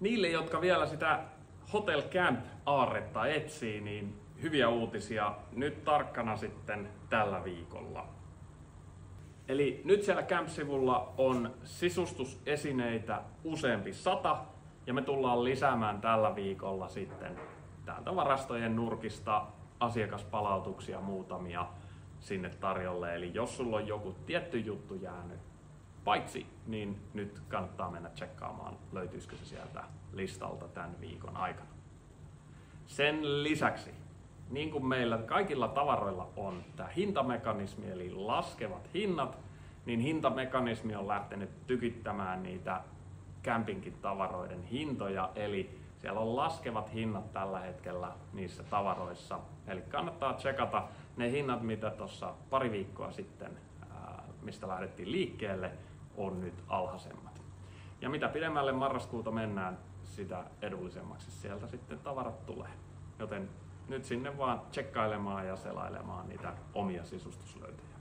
Niille, jotka vielä sitä Hotel Camp-aarretta etsii, niin hyviä uutisia nyt tarkkana sitten tällä viikolla. Eli nyt siellä Camp-sivulla on sisustusesineitä useampi 100 ja me tullaan lisäämään tällä viikolla sitten täältä varastojen nurkista asiakaspalautuksia muutamia sinne tarjolle. Eli jos sulla on joku tietty juttu jäänyt paitsi, niin nyt kannattaa mennä tsekkaamaan, löytyisikö se sieltä listalta tämän viikon aikana. Sen lisäksi, niin kuin meillä kaikilla tavaroilla on tämä hintamekanismi, eli laskevat hinnat, niin hintamekanismi on lähtenyt tykittämään niitä campingin tavaroiden hintoja, eli siellä on laskevat hinnat tällä hetkellä niissä tavaroissa. Eli kannattaa tsekata ne hinnat, mitä tuossa pari viikkoa sitten, mistä lähdettiin liikkeelle, on nyt alhaisemmat. Ja mitä pidemmälle marraskuuta mennään, sitä edullisemmaksi sieltä sitten tavarat tulee. Joten nyt sinne vaan tsekkailemaan ja selailemaan niitä omia sisustuslöytöjä.